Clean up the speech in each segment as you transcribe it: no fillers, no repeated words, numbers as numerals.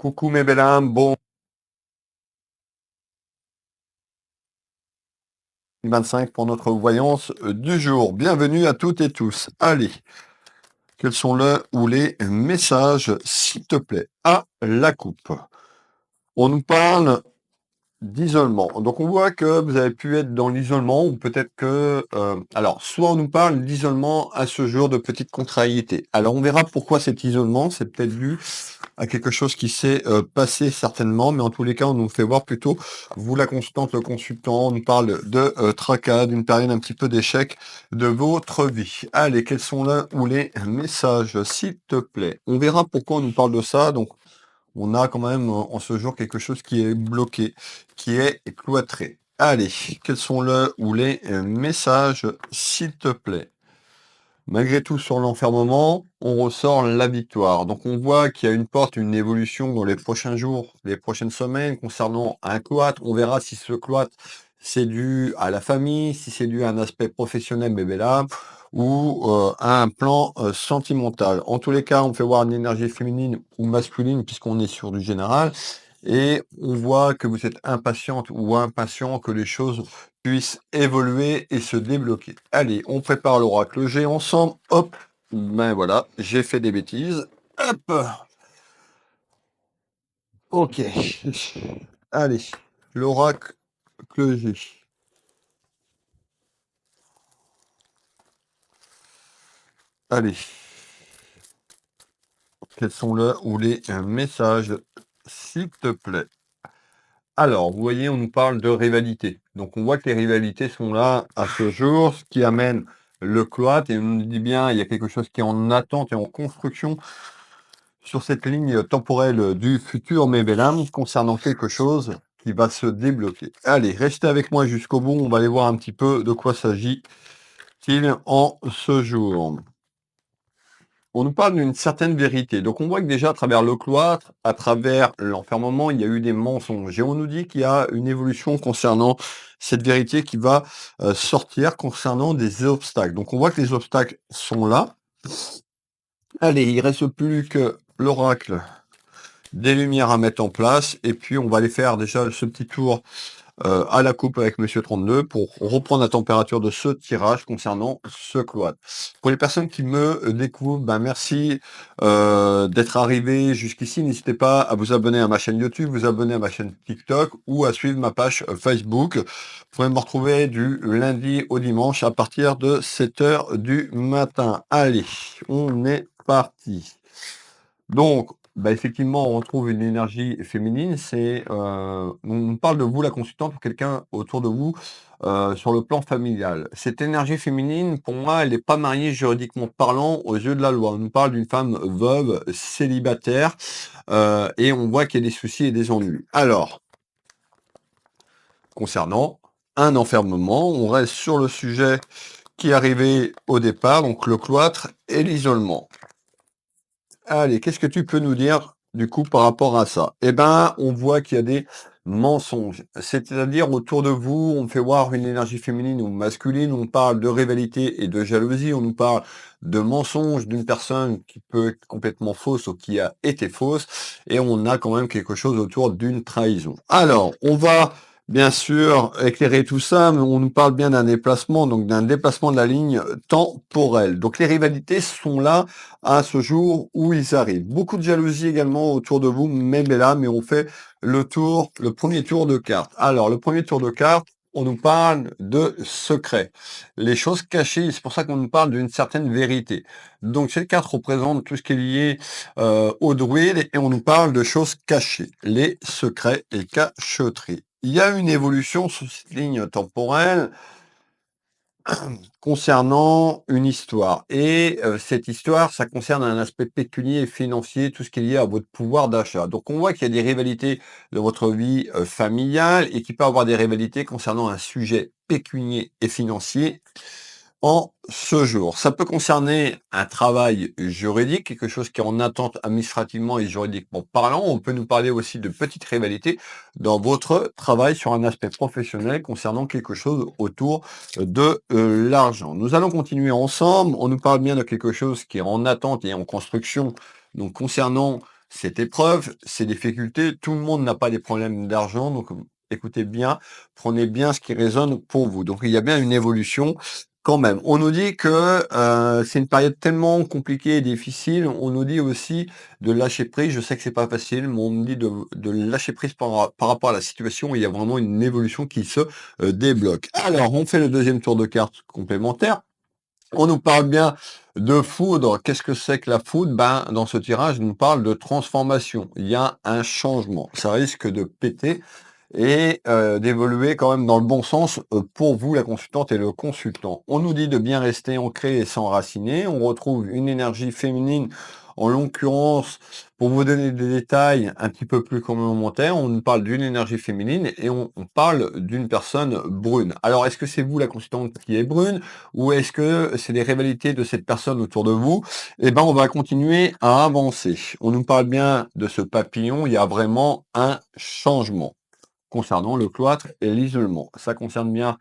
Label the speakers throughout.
Speaker 1: Coucou mes belles âmes, bon 25 pour notre voyance du jour. Bienvenue à toutes et tous. Allez, quels sont le ou les messages, s'il te plaît, à la coupe? On nous parle d'isolement. Donc on voit que vous avez pu être dans l'isolement ou peut-être que... alors, soit on nous parle d'isolement à ce jour de petite contrariété. Alors on verra pourquoi cet isolement, c'est peut-être dû à quelque chose qui s'est passé certainement, mais en tous les cas, on nous fait voir plutôt, vous la constante, le consultant, on nous parle de tracas, d'une période un petit peu d'échec de votre vie. Allez, quels sont là ou les messages, s'il te plaît? On verra pourquoi on nous parle de ça. Donc, on a quand même en ce jour quelque chose qui est bloqué, qui est cloîtré. Allez, quels sont le ou les messages, s'il te plaît? Malgré tout, sur l'enfermement, on ressort la victoire. Donc on voit qu'il y a une porte, une évolution dans les prochains jours, les prochaines semaines concernant un cloître. On verra si ce cloître, c'est dû à la famille, si c'est dû à un aspect professionnel, bébé là, ou à un plan sentimental. En tous les cas, on fait voir une énergie féminine ou masculine, puisqu'on est sur du général. Et on voit que vous êtes impatiente ou impatient que les choses puissent évoluer et se débloquer. Allez, on prépare l'oracle G ensemble. Hop, ben voilà, j'ai fait des bêtises. Hop, ok. Allez, l'oracle G. Allez, quels sont le ou les messages, s'il te plaît? Alors, vous voyez, on nous parle de rivalité. Donc, on voit que les rivalités sont là à ce jour, ce qui amène le cloître. Et on nous dit bien, il y a quelque chose qui est en attente et en construction sur cette ligne temporelle du futur, mes belles âmes, concernant quelque chose qui va se débloquer. Allez, restez avec moi jusqu'au bout. On va aller voir un petit peu de quoi s'agit-il en ce jour. On nous parle d'une certaine vérité. Donc on voit que déjà à travers le cloître, à travers l'enfermement, il y a eu des mensonges. Et on nous dit qu'il y a une évolution concernant cette vérité qui va sortir concernant des obstacles. Donc on voit que les obstacles sont là. Allez, il reste plus que l'oracle des lumières à mettre en place. Et puis on va aller faire déjà ce petit tour à la coupe avec Monsieur 32 pour reprendre la température de ce tirage concernant ce cloître. Pour les personnes qui me découvrent, ben merci d'être arrivés jusqu'ici. N'hésitez pas à vous abonner à ma chaîne YouTube, vous abonner à ma chaîne TikTok ou à suivre ma page Facebook. Vous pouvez me retrouver du lundi au dimanche à partir de 7 heures du matin. Allez, on est parti. Donc, bah, effectivement, on retrouve une énergie féminine. On parle de vous, la consultante, ou quelqu'un autour de vous sur le plan familial. Cette énergie féminine, pour moi, elle n'est pas mariée juridiquement parlant aux yeux de la loi. On nous parle d'une femme veuve, célibataire, et on voit qu'il y a des soucis et des ennuis. Alors, concernant un enfermement, on reste sur le sujet qui arrivait au départ, donc le cloître et l'isolement. Allez, qu'est-ce que tu peux nous dire du coup par rapport à ça? Eh ben, on voit qu'il y a des mensonges. C'est-à-dire autour de vous, on fait voir une énergie féminine ou masculine, on parle de rivalité et de jalousie, on nous parle de mensonges d'une personne qui peut être complètement fausse ou qui a été fausse, et on a quand même quelque chose autour d'une trahison. Alors, on va bien sûr éclairer tout ça, mais on nous parle bien d'un déplacement, donc d'un déplacement de la ligne temporelle. Donc les rivalités sont là à ce jour où ils arrivent. Beaucoup de jalousie également autour de vous, même là, mais on fait le premier tour de cartes. Alors, le premier tour de cartes, on nous parle de secrets, les choses cachées, c'est pour ça qu'on nous parle d'une certaine vérité. Donc, cette carte représente tout ce qui est lié au druide et on nous parle de choses cachées, les secrets et cachotteries. Il y a une évolution sur cette ligne temporelle concernant une histoire et cette histoire, ça concerne un aspect pécunier et financier, tout ce qui est lié à votre pouvoir d'achat. Donc on voit qu'il y a des rivalités de votre vie familiale et qu'il peut y avoir des rivalités concernant un sujet pécunier et financier en ce jour. Ça peut concerner un travail juridique, quelque chose qui est en attente administrativement et juridiquement parlant. On peut nous parler aussi de petites rivalités dans votre travail sur un aspect professionnel concernant quelque chose autour de l'argent. Nous allons continuer ensemble. On nous parle bien de quelque chose qui est en attente et en construction. Donc concernant cette épreuve, ces difficultés. Tout le monde n'a pas des problèmes d'argent, donc écoutez bien, prenez bien ce qui résonne pour vous. Donc il y a bien une évolution quand même. On nous dit que c'est une période tellement compliquée et difficile. On nous dit aussi de lâcher prise. Je sais que c'est pas facile, mais on me dit de lâcher prise par rapport à la situation. Il y a vraiment une évolution qui se débloque. Alors, on fait le deuxième tour de carte complémentaire. On nous parle bien de foudre. Qu'est-ce que c'est que la foudre? Ben, dans ce tirage, on nous parle de transformation. Il y a un changement. Ça risque de péter et d'évoluer quand même dans le bon sens pour vous, la consultante et le consultant. On nous dit de bien rester ancré et s'enraciner. On retrouve une énergie féminine, en l'occurrence, pour vous donner des détails un petit peu plus complémentaires, on nous parle d'une énergie féminine et on parle d'une personne brune. Alors, est-ce que c'est vous, la consultante, qui est brune, ou est-ce que c'est les rivalités de cette personne autour de vous? Eh ben, on va continuer à avancer. On nous parle bien de ce papillon, il y a vraiment un changement concernant le cloître et l'isolement. Ça concerne bien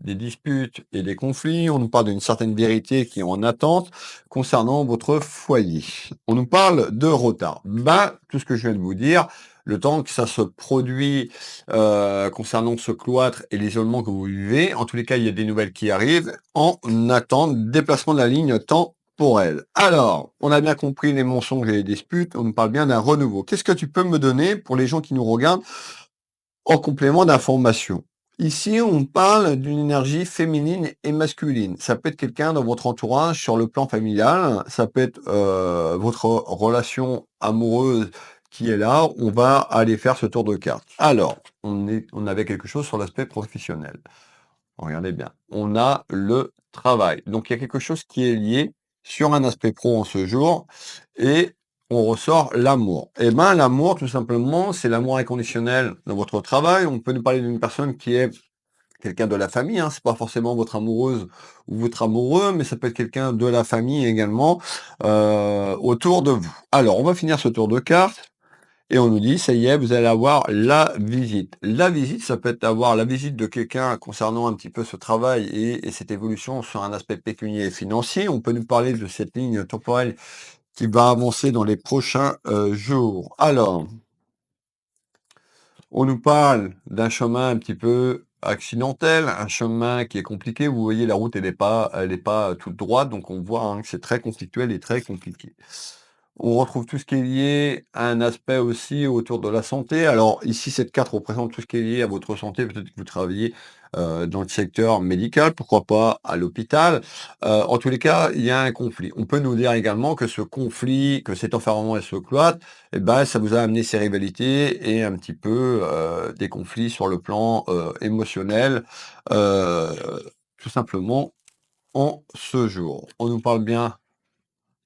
Speaker 1: des disputes et des conflits. On nous parle d'une certaine vérité qui est en attente concernant votre foyer. On nous parle de retard. Ben, tout ce que je viens de vous dire, le temps que ça se produit concernant ce cloître et l'isolement que vous vivez, en tous les cas, il y a des nouvelles qui arrivent en attente déplacement de la ligne temporelle. Alors, on a bien compris les mensonges et les disputes. On nous parle bien d'un renouveau. Qu'est-ce que tu peux me donner pour les gens qui nous regardent en complément d'information? Ici, on parle d'une énergie féminine et masculine. Ça peut être quelqu'un dans votre entourage sur le plan familial, ça peut être votre relation amoureuse qui est là. On va aller faire ce tour de carte. Alors, on avait quelque chose sur l'aspect professionnel. Regardez bien. On a le travail. Donc, il y a quelque chose qui est lié sur un aspect pro en ce jour et on ressort l'amour. Eh ben, l'amour, tout simplement, c'est l'amour inconditionnel dans votre travail. On peut nous parler d'une personne qui est quelqu'un de la famille, hein. C'est pas forcément votre amoureuse ou votre amoureux, mais ça peut être quelqu'un de la famille également autour de vous. Alors, on va finir ce tour de cartes. Et on nous dit, ça y est, vous allez avoir la visite. La visite, ça peut être avoir la visite de quelqu'un concernant un petit peu ce travail et cette évolution sur un aspect pécunier et financier. On peut nous parler de cette ligne temporelle qui va avancer dans les prochains jours. Alors, on nous parle d'un chemin un petit peu accidentel, un chemin qui est compliqué. Vous voyez, la route, elle est pas toute droite, donc on voit hein, que c'est très conflictuel et très compliqué. On retrouve tout ce qui est lié à un aspect aussi autour de la santé. Alors ici, cette carte représente tout ce qui est lié à votre santé. Peut-être que vous travaillez dans le secteur médical, pourquoi pas à l'hôpital. En tous les cas, il y a un conflit. On peut nous dire également que ce conflit, que cet enfermement et ce cloître, eh ben, ça vous a amené ces rivalités et un petit peu des conflits sur le plan émotionnel, euh, tout simplement en ce jour. On nous parle bien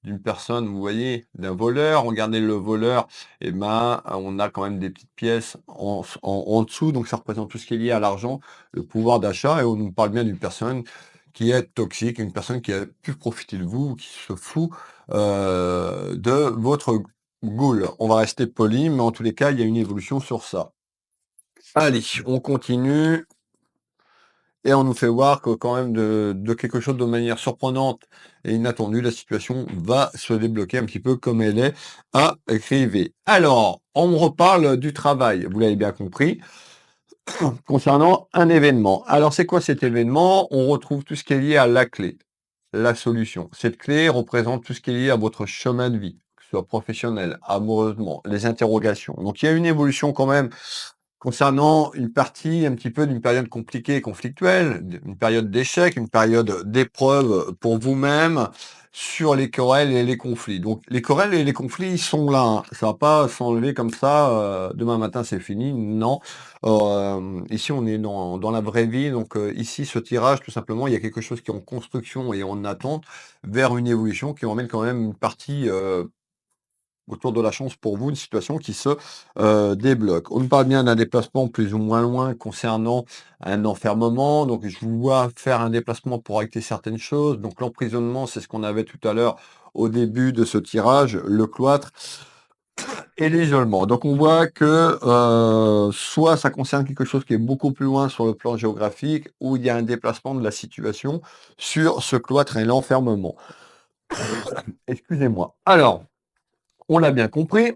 Speaker 1: d'une personne, vous voyez, d'un voleur. Regardez le voleur, et ben, on a quand même des petites pièces en dessous, donc ça représente tout ce qui est lié à l'argent, le pouvoir d'achat, et on nous parle bien d'une personne qui est toxique, une personne qui a pu profiter de vous, qui se fout de votre goule. On va rester poli, mais en tous les cas, il y a une évolution sur ça. Allez, on continue. Et on nous fait voir que quand même de quelque chose de manière surprenante et inattendue, la situation va se débloquer un petit peu comme elle est arrivée. Alors, on me reparle du travail, vous l'avez bien compris, concernant un événement. Alors, c'est quoi cet événement? On retrouve tout ce qui est lié à la clé, la solution. Cette clé représente tout ce qui est lié à votre chemin de vie, que ce soit professionnel, amoureusement, les interrogations. Donc, il y a une évolution quand même concernant une partie un petit peu d'une période compliquée et conflictuelle, une période d'échec, une période d'épreuve pour vous-même sur les querelles et les conflits. Donc les querelles et les conflits, ils sont là, hein. Ça va pas s'enlever comme ça, demain matin c'est fini. Non. Ici on est dans la vraie vie. Donc ici ce tirage, tout simplement, il y a quelque chose qui est en construction et en attente vers une évolution qui emmène quand même une partie autour de la chance pour vous, une situation qui se débloque. On nous parle bien d'un déplacement plus ou moins loin concernant un enfermement. Donc, je vous vois faire un déplacement pour acter certaines choses. Donc, l'emprisonnement, c'est ce qu'on avait tout à l'heure au début de ce tirage, le cloître et l'isolement. Donc, on voit que soit ça concerne quelque chose qui est beaucoup plus loin sur le plan géographique, ou il y a un déplacement de la situation sur ce cloître et l'enfermement. Excusez-moi. Alors, on l'a bien compris.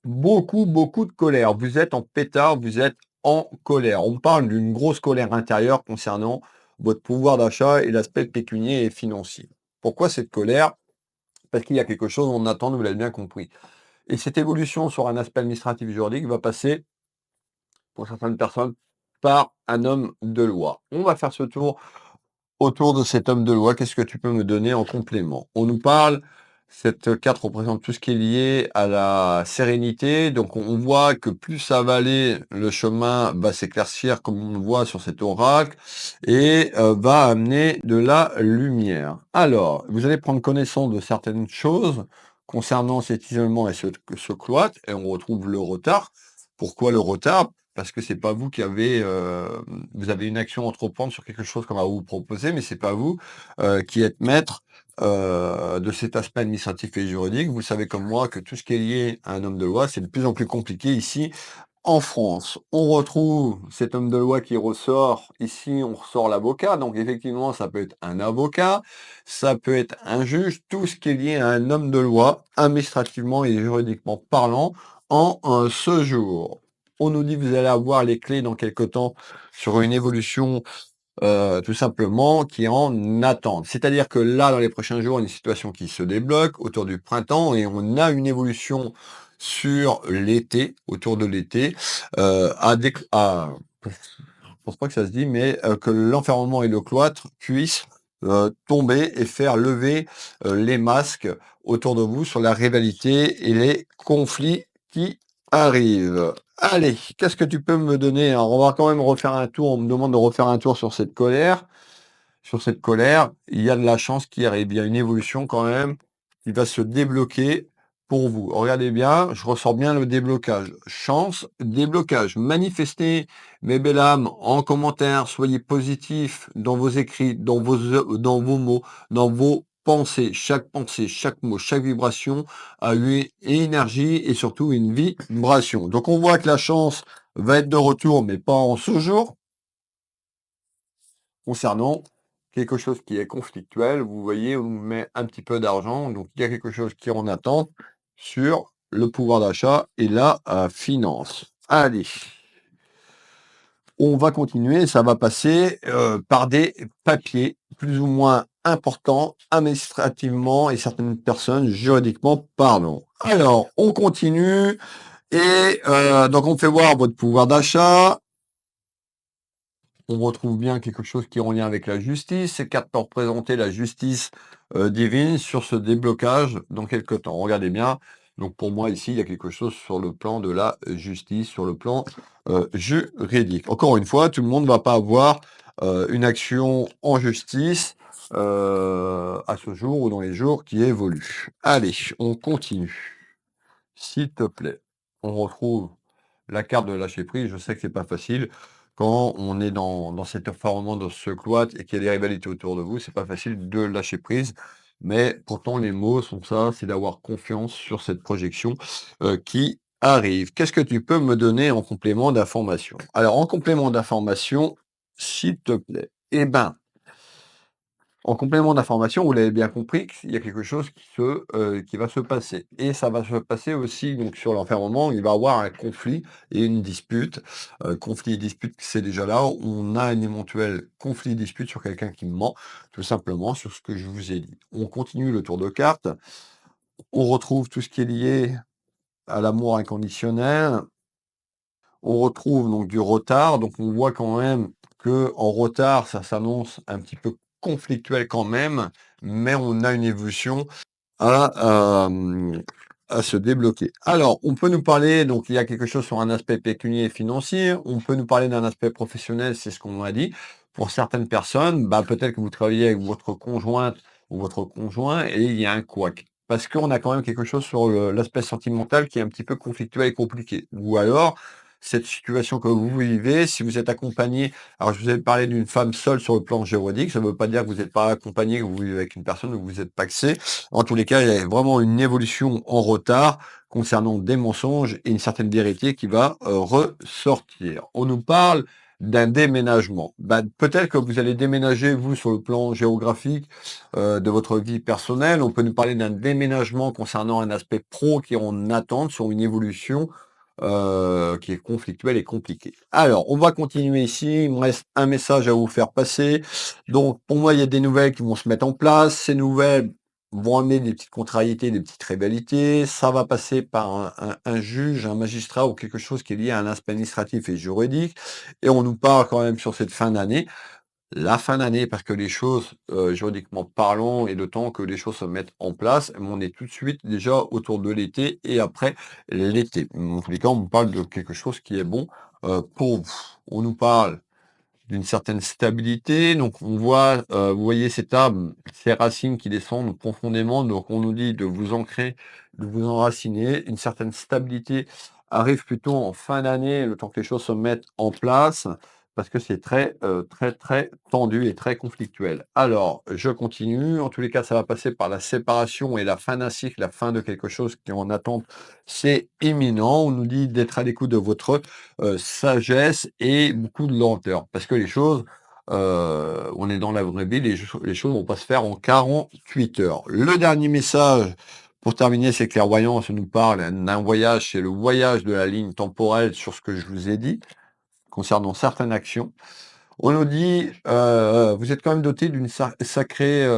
Speaker 1: beaucoup, beaucoup de colère. Vous êtes en pétard, vous êtes en colère. On parle d'une grosse colère intérieure concernant votre pouvoir d'achat et l'aspect pécunier et financier. Pourquoi cette colère? Parce qu'il y a quelque chose en attente, vous l'avez bien compris. Et cette évolution sur un aspect administratif juridique va passer, pour certaines personnes, par un homme de loi. On va faire ce tour autour de cet homme de loi. Qu'est-ce que tu peux me donner en complément? On nous parle, cette carte représente tout ce qui est lié à la sérénité. Donc on voit que plus ça va aller, le chemin va s'éclaircir comme on le voit sur cet oracle et va amener de la lumière. Alors, vous allez prendre connaissance de certaines choses concernant cet isolement et ce cloître et on retrouve le retard. Pourquoi le retard? Parce que c'est pas vous qui avez, vous avez une action à entreprendre sur quelque chose qu'on va vous proposer, mais c'est pas vous, qui êtes maître, de cet aspect administratif et juridique. Vous savez comme moi que tout ce qui est lié à un homme de loi, c'est de plus en plus compliqué ici en France. On retrouve cet homme de loi qui ressort. Ici, on ressort l'avocat. Donc effectivement, ça peut être un avocat, ça peut être un juge, tout ce qui est lié à un homme de loi, administrativement et juridiquement parlant, en ce jour. On nous dit que vous allez avoir les clés dans quelque temps sur une évolution tout simplement qui est en attente. C'est-à-dire que là, dans les prochains jours, une situation qui se débloque autour du printemps et on a une évolution sur l'été, autour de l'été, je pense pas que ça se dit, mais que l'enfermement et le cloître puissent tomber et faire lever les masques autour de vous sur la rivalité et les conflits qui arrivent. Allez, qu'est-ce que tu peux me donner? Alors, on va quand même refaire un tour. On me demande de refaire un tour sur cette colère. Sur cette colère, il y a de la chance qui arrive. Il y a une évolution quand même qui va se débloquer pour vous. Regardez bien, je ressors bien le déblocage. Chance, déblocage. Manifestez, mes belles âmes, en commentaire. Soyez positifs dans vos écrits, dans vos mots, dans vos pensées. Chaque mot, chaque vibration a une énergie et surtout une vibration. Donc on voit que la chance va être de retour, mais pas en ce jour concernant quelque chose qui est conflictuel. Vous voyez, on met un petit peu d'argent, donc il y a quelque chose qui est en attente sur le pouvoir d'achat et la finance. Allez, on va continuer, ça va passer par des papiers plus ou moins importants administrativement et certaines personnes juridiquement parlant. Alors, on continue et donc on fait voir votre pouvoir d'achat. On retrouve bien quelque chose qui est en lien avec la justice. Ces cartes peuvent représenter la justice divine sur ce déblocage dans quelque temps. Regardez bien. Donc pour moi ici, il y a quelque chose sur le plan de la justice, sur le plan juridique. Encore une fois, tout le monde ne va pas avoir une action en justice à ce jour ou dans les jours qui évoluent. Allez, on continue. S'il te plaît, on retrouve la carte de lâcher prise. Je sais que c'est pas facile. Quand on est dans cet environnement, dans ce cloître et qu'il y a des rivalités autour de vous, c'est pas facile de lâcher prise. Mais pourtant, les mots sont ça, c'est d'avoir confiance sur cette projection qui arrive. Qu'est-ce que tu peux me donner en complément d'information? Alors, en complément d'information, s'il te plaît, eh ben, en complément d'information, vous l'avez bien compris, qu'il y a quelque chose qui va se passer et ça va se passer aussi donc sur l'enfermement, il va y avoir un conflit et une dispute. Conflit et dispute, c'est déjà là. On a un éventuel conflit dispute sur quelqu'un qui ment, tout simplement sur ce que je vous ai dit. On continue le tour de cartes. On retrouve tout ce qui est lié à l'amour inconditionnel. On retrouve donc du retard, donc on voit quand même que en retard, ça s'annonce un petit peu conflictuel quand même, mais on a une évolution à, à se débloquer. Alors, on peut nous parler, donc il y a quelque chose sur un aspect pécunier et financier, on peut nous parler d'un aspect professionnel, c'est ce qu'on a dit. Pour certaines personnes, bah, peut-être que vous travaillez avec votre conjointe ou votre conjoint et il y a un couac. Parce qu'on a quand même quelque chose sur l'aspect sentimental qui est un petit peu conflictuel et compliqué. Ou alors, cette situation que vous vivez, si vous êtes accompagné, alors je vous ai parlé d'une femme seule sur le plan juridique, ça ne veut pas dire que vous n'êtes pas accompagné, que vous vivez avec une personne ou que vous êtes paxé. En tous les cas, il y a vraiment une évolution en retard concernant des mensonges et une certaine vérité qui va ressortir. On nous parle d'un déménagement. Bah, peut-être que vous allez déménager, vous, sur le plan géographique de votre vie personnelle. On peut nous parler d'un déménagement concernant un aspect pro qui est en attente sur une évolution qui est conflictuelle et compliquée. Alors, on va continuer ici. Il me reste un message à vous faire passer. Donc, pour moi, il y a des nouvelles qui vont se mettre en place. Ces nouvelles vont amener des petites contrariétés, des petites rivalités. Ça va passer par un juge, un magistrat ou quelque chose qui est lié à un aspect administratif et juridique. Et on nous parle quand même sur cette fin d'année. La fin d'année, parce que les choses, juridiquement parlant, et le temps que les choses se mettent en place, mais on est tout de suite déjà autour de l'été et après l'été. En tous les cas, on nous parle de quelque chose qui est bon pour vous. On nous parle d'une certaine stabilité. Donc on voit, vous voyez cet arbre, ces racines qui descendent profondément. Donc on nous dit de vous ancrer, de vous enraciner. Une certaine stabilité arrive plutôt en fin d'année, le temps que les choses se mettent en place, parce que c'est très, très, très tendu et très conflictuel. Alors, je continue. En tous les cas, ça va passer par la séparation et la fin d'un cycle, la fin de quelque chose qui est en attente. C'est imminent. On nous dit d'être à l'écoute de votre sagesse et beaucoup de lenteur. Parce que les choses, on est dans la vraie vie, les choses vont pas se faire en 48 heures. Le dernier message, pour terminer, c'est clairvoyance nous parle d'un voyage, c'est le voyage de la ligne temporelle sur ce que je vous ai dit, concernant certaines actions. On nous dit, vous êtes quand même doté d'une sacrée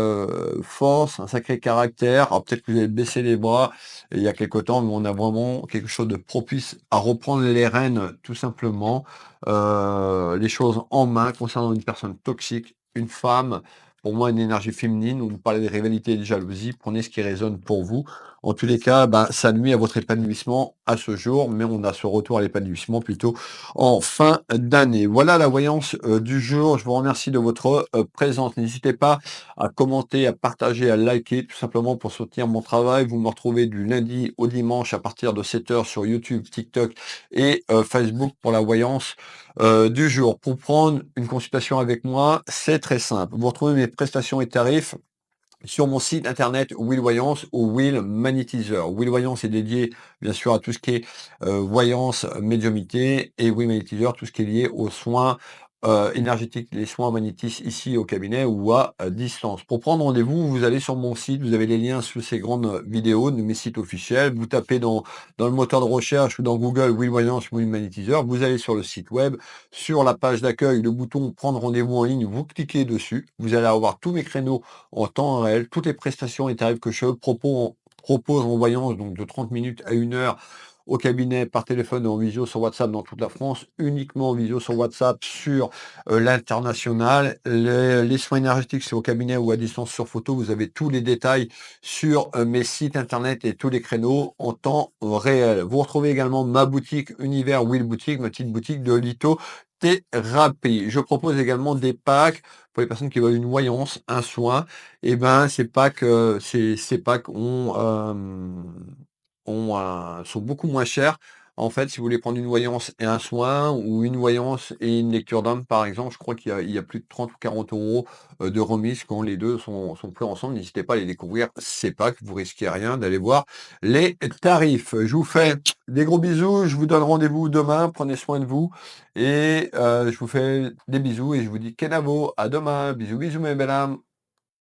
Speaker 1: force, un sacré caractère. Alors peut-être que vous avez baissé les bras il y a quelque temps, mais on a vraiment quelque chose de propice à reprendre les rênes, tout simplement, les choses en main concernant une personne toxique, une femme. Pour moi, une énergie féminine. On nous parlait des rivalités et des jalousies. Prenez ce qui résonne pour vous. En tous les cas, ben, ça nuit à votre épanouissement à ce jour, mais on a ce retour à l'épanouissement plutôt en fin d'année. Voilà la voyance du jour. Je vous remercie de votre présence. N'hésitez pas à commenter, à partager, à liker, tout simplement pour soutenir mon travail. Vous me retrouvez du lundi au dimanche à partir de 7 heures sur YouTube, TikTok et Facebook pour la voyance du jour. Pour prendre une consultation avec moi, c'est très simple. Vous retrouvez mes prestations et tarifs sur mon site internet Will Voyance ou Will Magnétiseur. Will Voyance est dédié bien sûr à tout ce qui est voyance, médiumité, et Will Magnétiseur, tout ce qui est lié aux soins énergétiques, les soins magnétistes ici au cabinet ou à distance. Pour prendre rendez-vous, vous allez sur mon site, vous avez les liens sous ces grandes vidéos de mes sites officiels. Vous tapez dans le moteur de recherche ou dans Google Will Voyance, Will Magnétiseur. Vous allez sur le site web, sur la page d'accueil, le bouton prendre rendez-vous en ligne, vous cliquez dessus. Vous allez avoir tous mes créneaux en temps réel, toutes les prestations et tarifs que je propose en voyance, donc de 30 minutes à 1 heure au cabinet, par téléphone et en visio sur WhatsApp dans toute la France, uniquement en visio sur WhatsApp sur l'international. Les soins énergétiques, c'est au cabinet ou à distance sur photo. Vous avez tous les détails sur mes sites internet et tous les créneaux en temps réel. Vous retrouvez également ma boutique Univers Will Boutique, ma petite boutique de lithothérapie. Je propose également des packs pour les personnes qui veulent une voyance, un soin. Et ben, ces packs sont beaucoup moins chers. En fait, si vous voulez prendre une voyance et un soin, ou une voyance et une lecture d'âme, par exemple, je crois qu'il y a plus de 30 ou 40 euros de remise quand les deux sont pris ensemble. N'hésitez pas à les découvrir. C'est pas que vous risquez rien d'aller voir les tarifs. Je vous fais des gros bisous. Je vous donne rendez-vous demain. Prenez soin de vous. Et je vous fais des bisous et je vous dis Kenavo. À demain. Bisous, bisous, mes belles âmes.